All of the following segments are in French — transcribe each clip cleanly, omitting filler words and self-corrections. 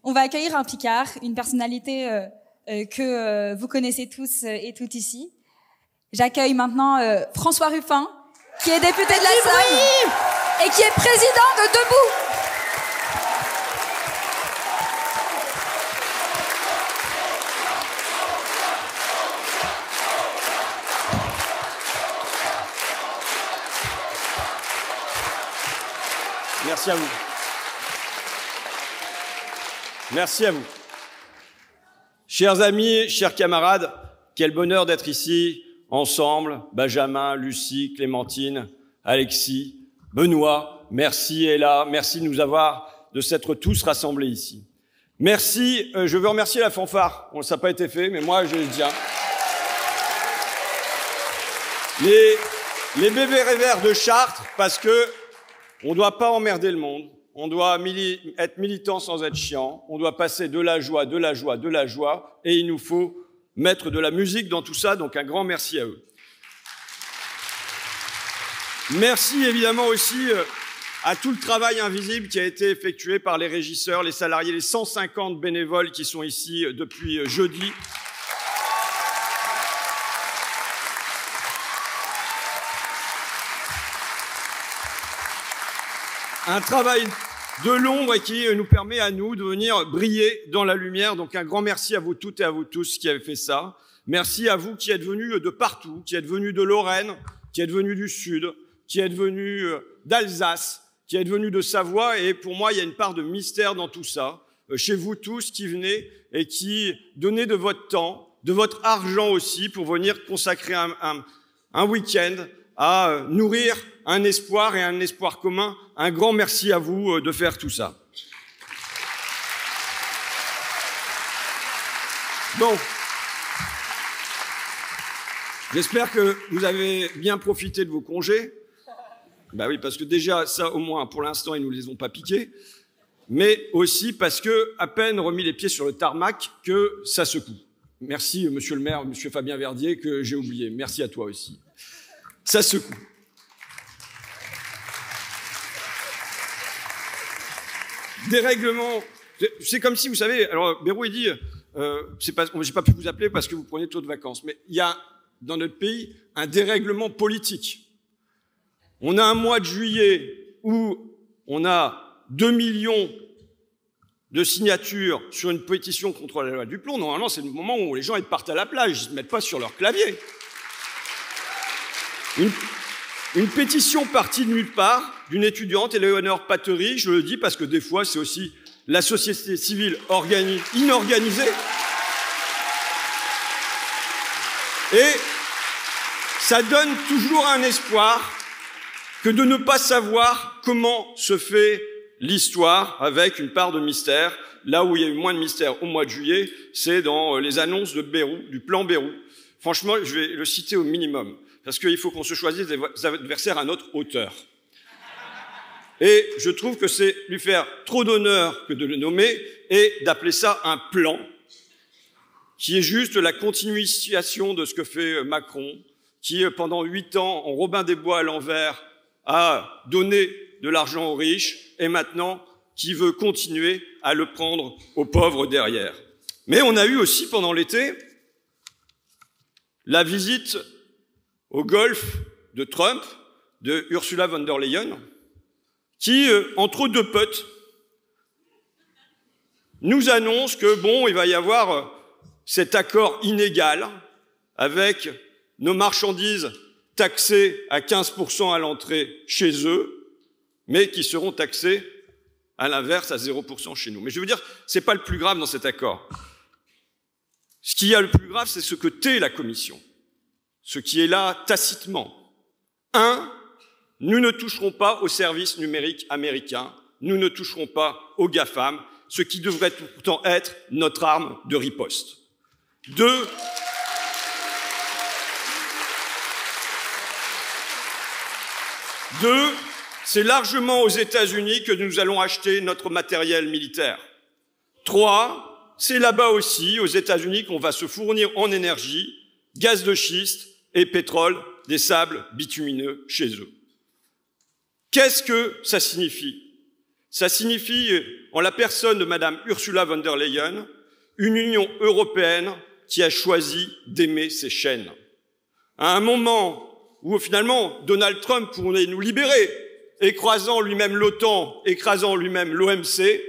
On va accueillir un Picard, une personnalité que vous connaissez tous et toutes ici. J'accueille maintenant François Ruffin, qui est député de la Somme et qui est président de Debout. Merci à vous. Merci à vous. Chers amis, chers camarades, quel bonheur d'être ici, ensemble, Benjamin, Lucie, Clémentine, Alexis, Benoît, merci Ella, merci de s'être tous rassemblés ici. Merci, je veux remercier la fanfare, bon, ça n'a pas été fait, mais moi je le tiens. Les bébés rêveurs de Chartres, parce que on ne doit pas emmerder le monde, on doit être militant sans être chiant, on doit passer de la joie, de la joie, de la joie, et il nous faut mettre de la musique dans tout ça, donc un grand merci à eux. Merci évidemment aussi à tout le travail invisible qui a été effectué par les régisseurs, les salariés, les 150 bénévoles qui sont ici depuis jeudi. Un travail de l'ombre qui nous permet à nous de venir briller dans la lumière. Donc un grand merci à vous toutes et à vous tous qui avez fait ça. Merci à vous qui êtes venus de partout, qui êtes venus de Lorraine, qui êtes venus du Sud, qui êtes venus d'Alsace, qui êtes venus de Savoie. Et pour moi, il y a une part de mystère dans tout ça. Chez vous tous qui venez et qui donnez de votre temps, de votre argent aussi pour venir consacrer un week-end à nourrir un espoir et un espoir commun. Un grand merci à vous de faire tout ça. Bon, j'espère que vous avez bien profité de vos congés. Ben oui, parce que déjà, ça au moins, pour l'instant, ils ne nous les ont pas piqués. Mais aussi parce que, à peine remis les pieds sur le tarmac, que ça secoue. Merci, monsieur le maire, monsieur Fabien Verdier, que j'ai oublié. Merci à toi aussi. Ça secoue. Dérèglement, c'est comme si, vous savez, alors Bérou il dit, j'ai pas pu vous appeler parce que vous prenez trop de vacances, mais il y a dans notre pays un dérèglement politique. On a un mois de juillet où on a 2 millions de signatures sur une pétition contre la loi du plomb. Normalement, c'est le moment où les gens ils partent à la plage, ils se mettent pas sur leur clavier. Une pétition partie de nulle part, d'une étudiante, Éléonore Pattery, je le dis parce que des fois, c'est aussi la société civile inorganisée. Et ça donne toujours un espoir que de ne pas savoir comment se fait l'histoire avec une part de mystère. Là où il y a eu moins de mystère au mois de juillet, c'est dans les annonces de Bérou, du plan Bérou. Franchement, je vais le citer au minimum, parce qu'il faut qu'on se choisisse des adversaires à notre hauteur. Et je trouve que c'est lui faire trop d'honneur que de le nommer et d'appeler ça un plan, qui est juste la continuation de ce que fait Macron, qui pendant 8 ans, en Robin des Bois à l'envers, a donné de l'argent aux riches et maintenant qui veut continuer à le prendre aux pauvres derrière. Mais on a eu aussi pendant l'été la visite au golf de Trump, de Ursula von der Leyen, qui, entre deux potes, nous annonce que, bon, il va y avoir cet accord inégal avec nos marchandises taxées à 15% à l'entrée chez eux, mais qui seront taxées à l'inverse à 0% chez nous. Mais je veux dire, c'est pas le plus grave dans cet accord. Ce qui est le plus grave, c'est ce que tait la Commission, ce qui est là tacitement. 1, nous ne toucherons pas aux services numériques américains, nous ne toucherons pas aux GAFAM, ce qui devrait pourtant être notre arme de riposte. 2, c'est largement aux États-Unis que nous allons acheter notre matériel militaire. 3, c'est là-bas aussi, aux États-Unis, qu'on va se fournir en énergie, gaz de schiste et pétrole des sables bitumineux chez eux. Qu'est-ce que ça signifie? Ça signifie, en la personne de Madame Ursula von der Leyen, une Union européenne qui a choisi d'aimer ses chaînes. À un moment où, finalement, Donald Trump pourrait nous libérer, écrasant lui-même l'OTAN, écrasant lui-même l'OMC,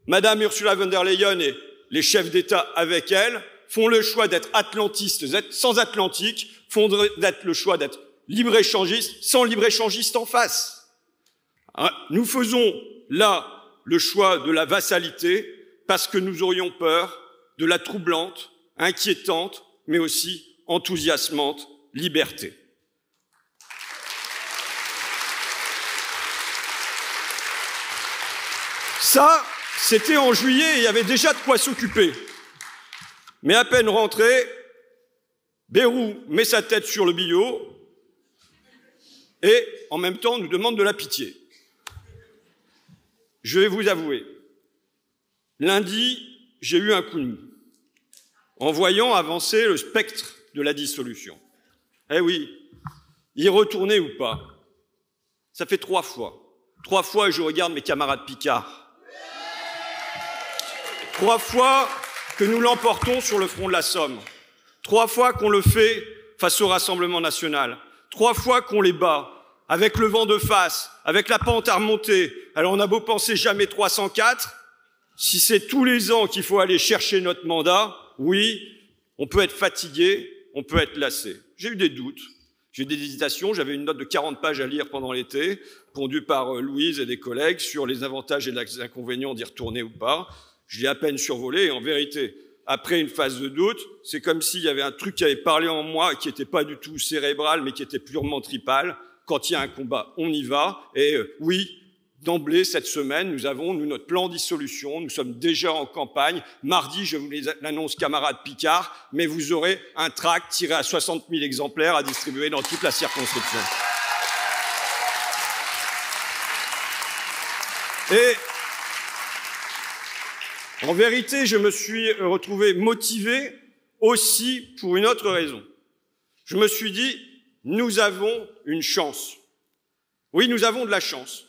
Madame Ursula von der Leyen et les chefs d'État avec elle font le choix d'être atlantistes, sans Atlantique, font le choix d'être libre-échangistes, sans libre-échangistes en face. Nous faisons là le choix de la vassalité parce que nous aurions peur de la troublante, inquiétante, mais aussi enthousiasmante liberté. Ça, c'était en juillet et il y avait déjà de quoi s'occuper. Mais à peine rentré, Bayrou met sa tête sur le billot et en même temps nous demande de la pitié. Je vais vous avouer, lundi, j'ai eu un coup de mou en voyant avancer le spectre de la dissolution. Eh oui, y retourner ou pas? Ça fait 3 fois. 3 fois, je regarde mes camarades Picard. 3 fois que nous l'emportons sur le front de la Somme. 3 fois qu'on le fait face au Rassemblement national. 3 fois qu'on les bat, avec le vent de face, avec la pente à remonter. Alors on a beau penser jamais 304, si c'est tous les ans qu'il faut aller chercher notre mandat, oui, on peut être fatigué, on peut être lassé. J'ai eu des doutes, j'ai eu des hésitations, j'avais une note de 40 pages à lire pendant l'été, pondue par Louise et des collègues sur les avantages et les inconvénients d'y retourner ou pas. Je l'ai à peine survolé et en vérité, après une phase de doute, c'est comme s'il y avait un truc qui avait parlé en moi qui n'était pas du tout cérébral mais qui était purement tripal. Quand il y a un combat, on y va. Et oui, d'emblée, cette semaine, nous avons notre plan de dissolution. Nous sommes déjà en campagne. Mardi, je vous l'annonce, camarades Picard, mais vous aurez un tract tiré à 60 000 exemplaires à distribuer dans toute la circonscription. Et en vérité, je me suis retrouvé motivé aussi pour une autre raison. Je me suis dit, nous avons une chance. Oui, nous avons de la chance.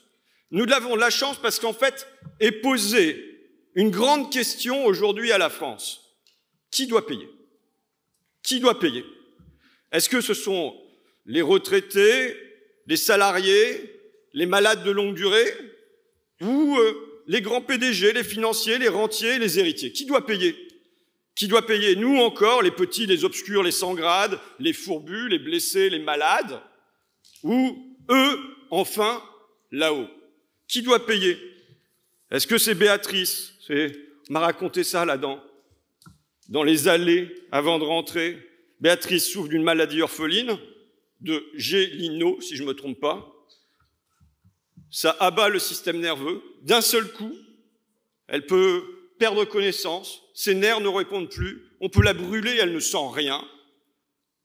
Nous avons de la chance parce qu'en fait, est posée une grande question aujourd'hui à la France. Qui doit payer? Qui doit payer? Est-ce que ce sont les retraités, les salariés, les malades de longue durée ou les grands PDG, les financiers, les rentiers, les héritiers? Qui doit payer? Qui doit payer? Nous encore, les petits, les obscurs, les sans grade, les fourbus, les blessés, les malades? Ou eux, enfin, là-haut? Qui doit payer? Est-ce que c'est Béatrice? On m'a raconté ça là dans les allées avant de rentrer. Béatrice souffre d'une maladie orpheline, de Gélino, si je ne me trompe pas. Ça abat le système nerveux. D'un seul coup, elle peut perdre connaissance, ses nerfs ne répondent plus, on peut la brûler, elle ne sent rien.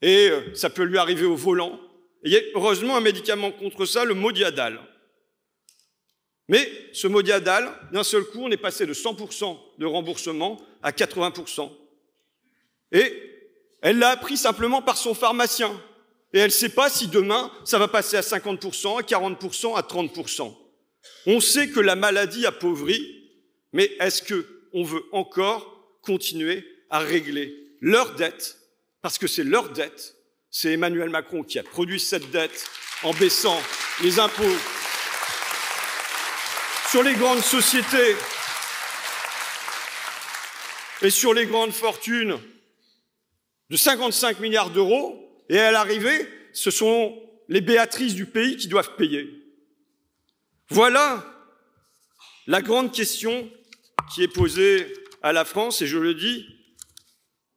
Et ça peut lui arriver au volant. Et il y a heureusement un médicament contre ça, le Modiadal. Mais ce Modiadal, d'un seul coup, on est passé de 100% de remboursement à 80%. Et elle l'a appris simplement par son pharmacien. Et elle ne sait pas si demain, ça va passer à 50%, à 40%, à 30%. On sait que la maladie appauvrit, mais est-ce qu'on veut encore continuer à régler leurs dettes? Parce que c'est leur dette. C'est Emmanuel Macron qui a produit cette dette en baissant les impôts sur les grandes sociétés et sur les grandes fortunes de 55 milliards d'euros. Et à l'arrivée, ce sont les Béatrices du pays qui doivent payer. Voilà la grande question qui est posée à la France. Et je le dis,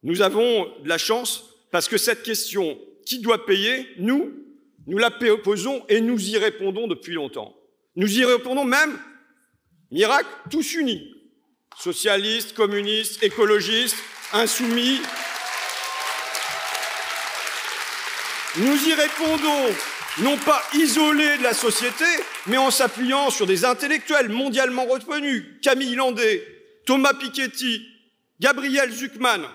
nous avons de la chance parce que cette question, qui doit payer, nous la posons et nous y répondons depuis longtemps. Nous y répondons même, miracle, tous unis. Socialistes, communistes, écologistes, insoumis. Nous y répondons, non pas isolés de la société, mais en s'appuyant sur des intellectuels mondialement reconnus, Camille Landais, Thomas Piketty, Gabriel Zucman.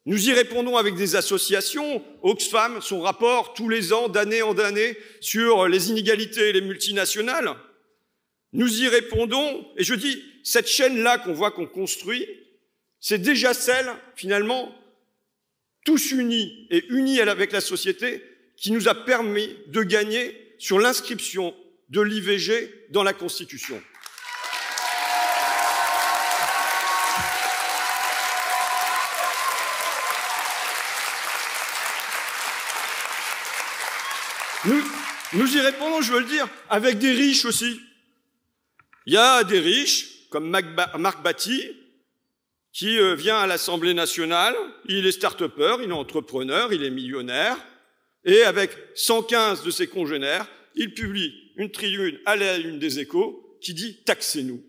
Nous y répondons avec des associations, Oxfam, son rapport tous les ans, d'année en année, sur les inégalités et les multinationales. Nous y répondons, et je dis, cette chaîne-là qu'on voit qu'on construit, c'est déjà celle, finalement, tous unis et unis avec la société, qui nous a permis de gagner sur l'inscription de l'IVG dans la Constitution. Nous y répondons, je veux le dire, avec des riches aussi. Il y a des riches, comme Marc Batty, qui vient à l'Assemblée nationale, il est start-upper, il est entrepreneur, il est millionnaire, et avec 115 de ses congénères, il publie une tribune à la une des Échos qui dit « Taxez-nous.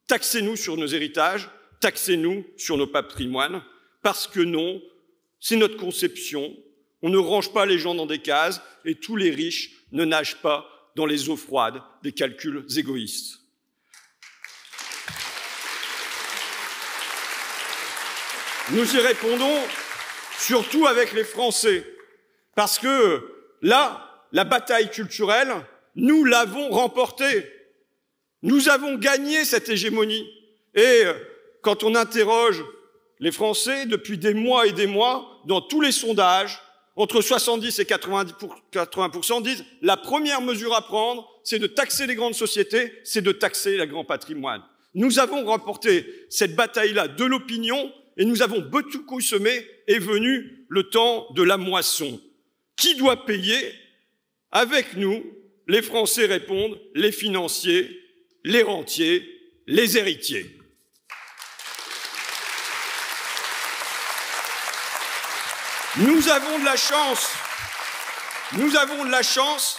Taxez-nous sur nos héritages, taxez-nous sur nos patrimoines, parce que non, c'est notre conception, on ne range pas les gens dans des cases, et tous les riches ne nagent pas dans les eaux froides des calculs égoïstes. » Nous y répondons surtout avec les Français, parce que là, la bataille culturelle, nous l'avons remportée. Nous avons gagné cette hégémonie. Et quand on interroge les Français, depuis des mois et des mois, dans tous les sondages, entre 70 et 80% disent la première mesure à prendre, c'est de taxer les grandes sociétés, c'est de taxer le grand patrimoine. Nous avons remporté cette bataille-là de l'opinion et nous avons beaucoup semé, est venu le temps de la moisson. Qui doit payer? Avec nous, les Français répondent les financiers, les rentiers, les héritiers. Nous avons de la chance. Nous avons de la chance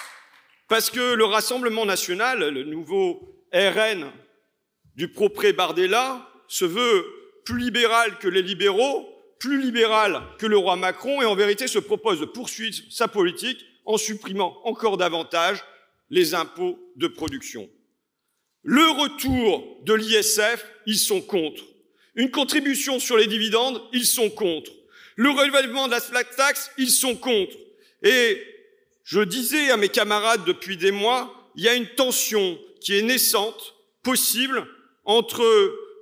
parce que le Rassemblement national, le nouveau RN du propret Bardella, se veut plus libéral que les libéraux, plus libéral que le roi Macron et en vérité se propose de poursuivre sa politique en supprimant encore davantage les impôts de production. Le retour de l'ISF, ils sont contre. Une contribution sur les dividendes, ils sont contre. Le relèvement de la flat tax, ils sont contre. Et je disais à mes camarades depuis des mois, il y a une tension qui est naissante, possible, entre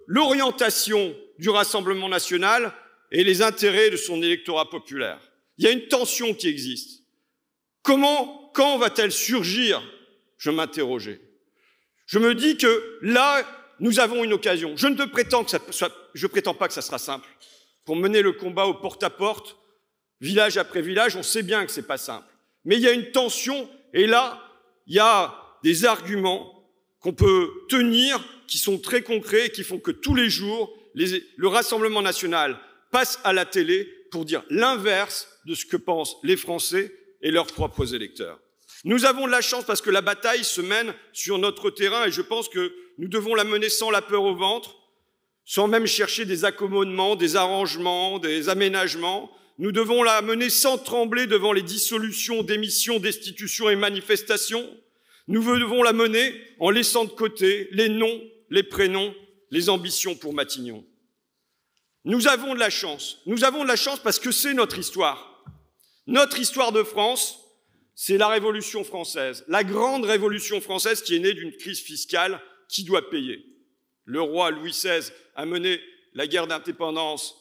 l'orientation du Rassemblement national et les intérêts de son électorat populaire. Il y a une tension qui existe. Quand va-t-elle surgir? Je m'interrogeais. Je me dis que là, nous avons une occasion. Je ne prétends pas que ça sera simple. Pour mener le combat au porte-à-porte, village après village, on sait bien que c'est pas simple. Mais il y a une tension, et là, il y a des arguments qu'on peut tenir, qui sont très concrets, et qui font que tous les jours, le Rassemblement national passe à la télé pour dire l'inverse de ce que pensent les Français et leurs propres électeurs. Nous avons de la chance parce que la bataille se mène sur notre terrain, et je pense que nous devons la mener sans la peur au ventre, sans même chercher des accommodements, des arrangements, des aménagements. Nous devons la mener sans trembler devant les dissolutions, démissions, destitutions et manifestations. Nous devons la mener en laissant de côté les noms, les prénoms, les ambitions pour Matignon. Nous avons de la chance. Nous avons de la chance parce que c'est notre histoire. Notre histoire de France, c'est la Révolution française, la grande Révolution française qui est née d'une crise fiscale qui doit payer. Le roi Louis XVI a mené la guerre d'indépendance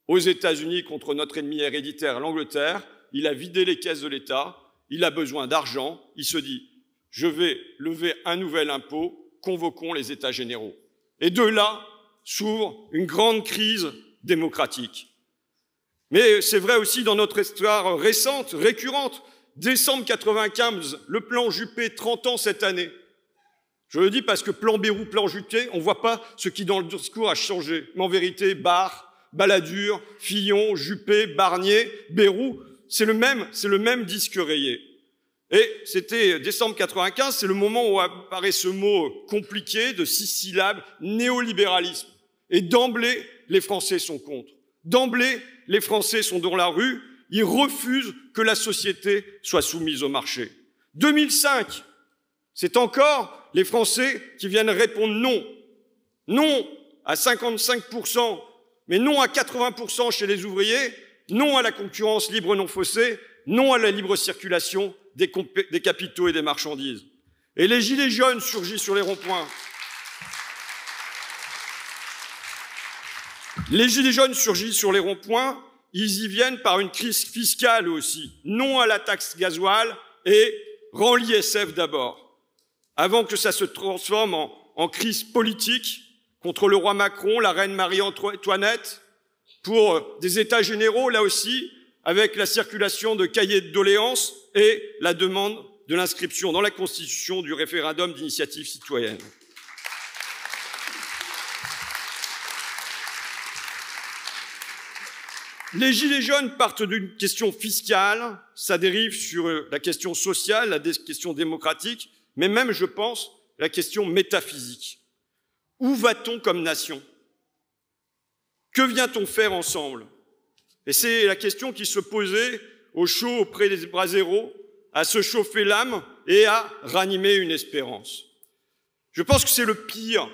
aux États-Unis contre notre ennemi héréditaire, l'Angleterre. Il a vidé les caisses de l'État. Il a besoin d'argent. Il se dit, je vais lever un nouvel impôt, convoquons les États généraux. Et de là s'ouvre une grande crise démocratique. Mais c'est vrai aussi dans notre histoire récente, récurrente. Décembre 95, le plan Juppé, 30 ans cette année. Je le dis parce que plan Bayrou, plan Juppé, on ne voit pas ce qui dans le discours a changé. Mais en vérité, Barre, Balladur, Fillon, Juppé, Barnier, Bayrou, c'est le même disque rayé. Et c'était décembre 95, c'est le moment où apparaît ce mot compliqué de 6 syllabes, néolibéralisme. Et d'emblée, les Français sont contre. D'emblée, les Français sont dans la rue, ils refusent que la société soit soumise au marché. 2005, c'est encore les Français qui viennent répondre non. Non à 55%, mais non à 80% chez les ouvriers, non à la concurrence libre non faussée, non à la libre circulation des capitaux et des marchandises. Et les gilets jaunes surgissent sur les ronds-points. Les gilets jaunes surgissent sur les ronds-points, ils y viennent par une crise fiscale aussi. Non à la taxe gasoil et rends l'ISF d'abord. Avant que ça se transforme en crise politique contre le roi Macron, la reine Marie-Antoinette, pour des états généraux, là aussi, avec la circulation de cahiers de doléances et la demande de l'inscription dans la Constitution du référendum d'initiative citoyenne. Les gilets jaunes partent d'une question fiscale, ça dérive sur la question sociale, la question démocratique, mais même, je pense, la question métaphysique. Où va-t-on comme nation? Que vient-on faire ensemble? Et c'est la question qui se posait au chaud auprès des braseros, à se chauffer l'âme et à ranimer une espérance. Je pense que c'est le pire.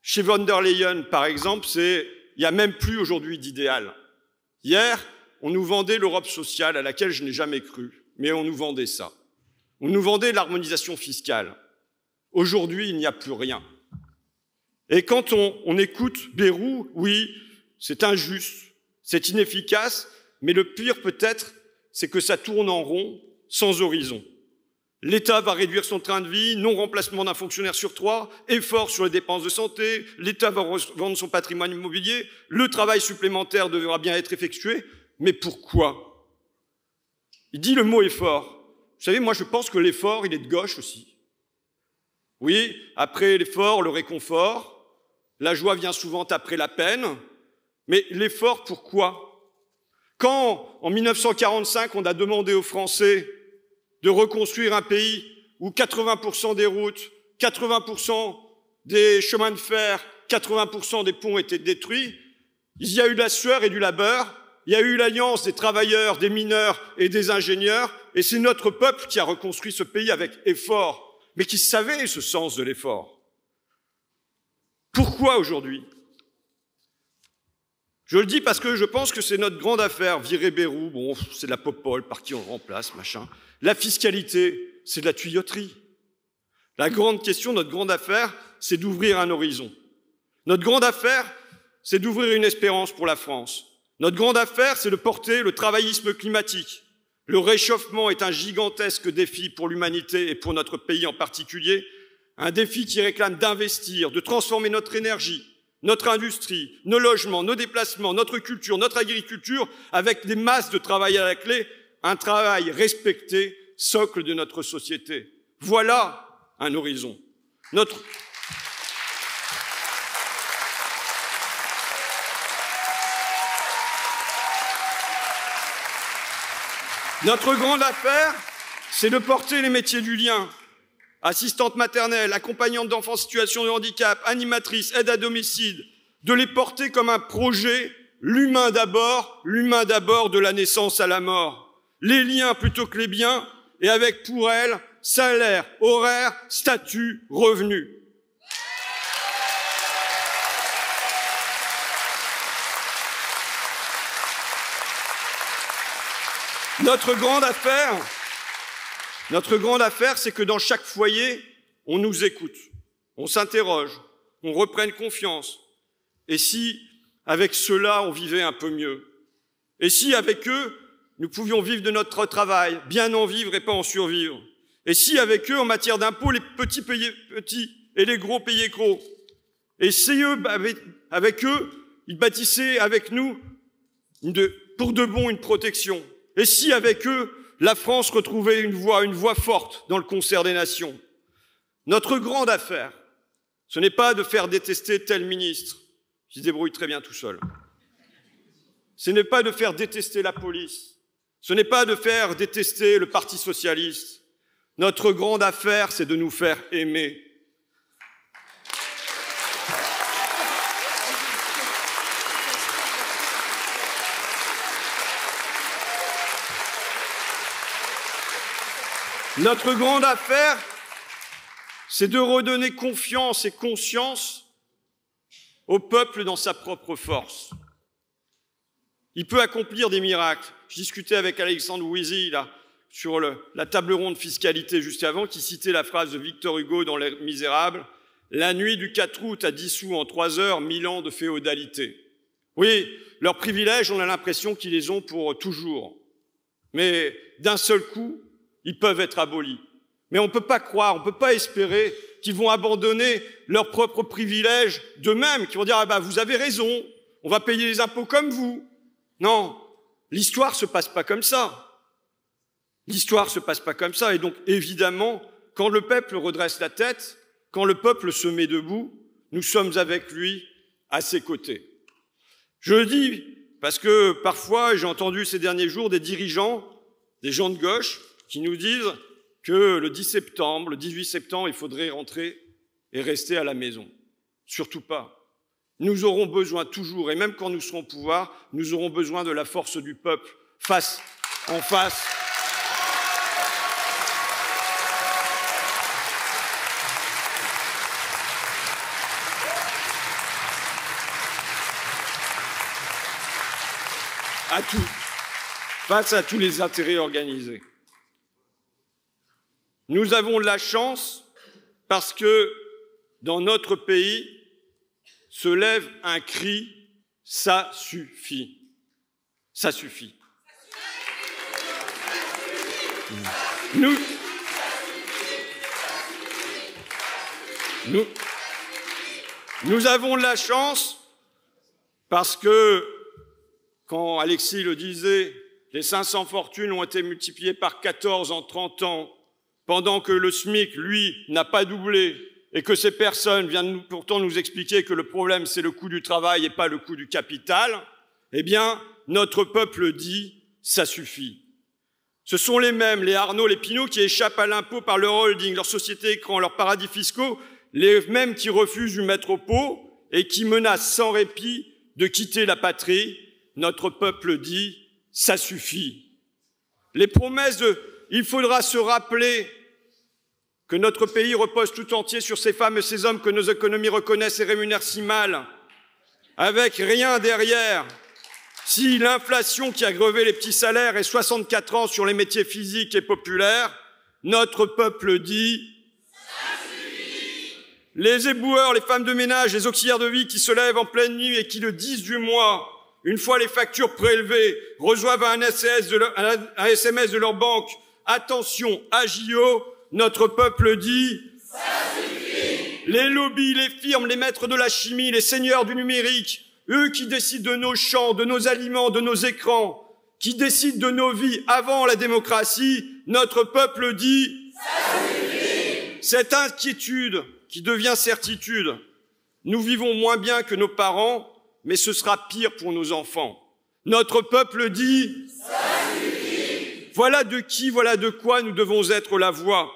Chez von der Leyen, par exemple, il n'y a même plus aujourd'hui d'idéal. Hier, on nous vendait l'Europe sociale à laquelle je n'ai jamais cru, mais on nous vendait ça. On nous vendait l'harmonisation fiscale. Aujourd'hui, il n'y a plus rien. Et quand on écoute Bayrou, oui, c'est injuste, c'est inefficace, mais le pire peut-être, c'est que ça tourne en rond, sans horizon. L'État va réduire son train de vie, non-remplacement d'un fonctionnaire sur 3, effort sur les dépenses de santé, l'État va revendre son patrimoine immobilier, le travail supplémentaire devra bien être effectué, mais pourquoi? Il dit le mot effort. Vous savez, moi je pense que l'effort, il est de gauche aussi. Oui, après l'effort, le réconfort, la joie vient souvent après la peine, mais l'effort, pourquoi? Quand, en 1945, on a demandé aux Français de reconstruire un pays où 80% des routes, 80% des chemins de fer, 80% des ponts étaient détruits, il y a eu de la sueur et du labeur, il y a eu l'alliance des travailleurs, des mineurs et des ingénieurs, et c'est notre peuple qui a reconstruit ce pays avec effort, mais qui savait ce sens de l'effort. Pourquoi aujourd'hui? Je le dis parce que je pense que c'est notre grande affaire. Virer Bayrou, bon, c'est de la popole, par qui on remplace, machin. La fiscalité, c'est de la tuyauterie. La grande question, notre grande affaire, c'est d'ouvrir un horizon. Notre grande affaire, c'est d'ouvrir une espérance pour la France. Notre grande affaire, c'est de porter le travaillisme climatique. Le réchauffement est un gigantesque défi pour l'humanité et pour notre pays en particulier. Un défi qui réclame d'investir, de transformer notre énergie, notre industrie, nos logements, nos déplacements, notre culture, notre agriculture, avec des masses de travail à la clé, un travail respecté, socle de notre société. Voilà un horizon. Notre grande affaire, c'est de porter les métiers du lien. Assistante maternelle, accompagnante d'enfants en situation de handicap, animatrice, aide à domicile, de les porter comme un projet, l'humain d'abord de la naissance à la mort. Les liens plutôt que les biens, et avec pour elles, salaire, horaire, statut, revenu. Notre grande affaire, c'est que dans chaque foyer, on nous écoute, on s'interroge, on reprenne confiance. Et si, avec ceux-là, on vivait un peu mieux? Et si, avec eux, nous pouvions vivre de notre travail, bien en vivre et pas en survivre? Et si, avec eux, en matière d'impôts, les petits payaient petits et les gros payaient gros? Et si, avec eux, ils bâtissaient avec nous, pour de bon, une protection? Et si, avec eux, la France retrouvait une voix forte dans le concert des nations? Notre grande affaire, ce n'est pas de faire détester tel ministre, qui se débrouille très bien tout seul. Ce n'est pas de faire détester la police. Ce n'est pas de faire détester le Parti socialiste. Notre grande affaire, c'est de nous faire aimer. Notre grande affaire, c'est de redonner confiance et conscience au peuple dans sa propre force. Il peut accomplir des miracles. Je discutais avec Alexandre Ouizy, là. sur la table ronde fiscalité juste avant, qui citait la phrase de Victor Hugo dans Les Misérables, « La nuit du 4 août a dissous en 3 heures 1000 ans de féodalité ». Oui, leurs privilèges, on a l'impression qu'ils les ont pour toujours. Mais d'un seul coup, ils peuvent être abolis. Mais on ne peut pas croire, on ne peut pas espérer qu'ils vont abandonner leurs propres privilèges d'eux-mêmes, qui vont dire « Ah ben, vous avez raison, on va payer les impôts comme vous ». Non, l'histoire se passe pas comme ça. L'histoire se passe pas comme ça. Et donc, évidemment, quand le peuple redresse la tête, quand le peuple se met debout, nous sommes avec lui, à ses côtés. Je le dis parce que parfois, j'ai entendu ces derniers jours des dirigeants, des gens de gauche, qui nous disent que le 10 septembre, le 18 septembre, il faudrait rentrer et rester à la maison. Surtout pas. Nous aurons besoin toujours, et même quand nous serons au pouvoir, nous aurons besoin de la force du peuple face en face. À tout, face à tous les intérêts organisés. Nous avons de la chance parce que dans notre pays se lève un cri « ça suffit ». Ça suffit. Nous avons de la chance parce que, quand Alexis le disait, les 500 fortunes ont été multipliées par 14 en 30 ans, pendant que le SMIC, lui, n'a pas doublé, et que ces personnes viennent pourtant nous expliquer que le problème, c'est le coût du travail et pas le coût du capital, eh bien, notre peuple dit « ça suffit ». Ce sont les mêmes, les Arnaud, les Pinault, qui échappent à l'impôt par leur holding, leurs sociétés écrans, leurs paradis fiscaux, les mêmes qui refusent du mettre au pot et qui menacent sans répit de quitter la patrie. Notre peuple dit « ça suffit ». Les promesses de « il faudra se rappeler » que notre pays repose tout entier sur ces femmes et ces hommes que nos économies reconnaissent et rémunèrent si mal, avec rien derrière. Si l'inflation qui a grevé les petits salaires est 64 ans sur les métiers physiques et populaires, notre peuple dit « Les éboueurs, les femmes de ménage, les auxiliaires de vie qui se lèvent en pleine nuit et qui le 10 du mois, une fois les factures prélevées, reçoivent un SMS de leur banque « Attention, AJO », notre peuple dit « ça suffit ». Les lobbies, les firmes, les maîtres de la chimie, les seigneurs du numérique, eux qui décident de nos champs, de nos aliments, de nos écrans, qui décident de nos vies avant la démocratie, notre peuple dit « ça suffit ». Cette inquiétude qui devient certitude, nous vivons moins bien que nos parents, mais ce sera pire pour nos enfants. Notre peuple dit « ça suffit ». Voilà de qui, voilà de quoi nous devons être la voix.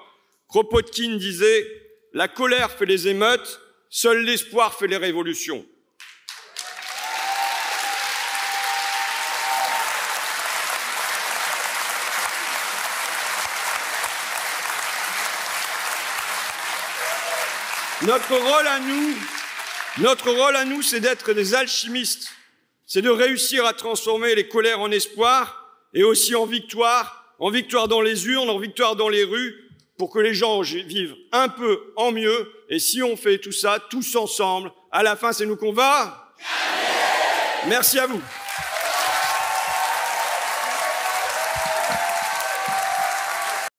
Kropotkin disait « La colère fait les émeutes, seul l'espoir fait les révolutions ». Notre rôle à nous, c'est d'être des alchimistes. C'est de réussir à transformer les colères en espoir et aussi en victoire dans les urnes, en victoire dans les rues, pour que les gens vivent un peu en mieux. Et si on fait tout ça, tous ensemble, à la fin, c'est nous qu'on va. Merci à vous.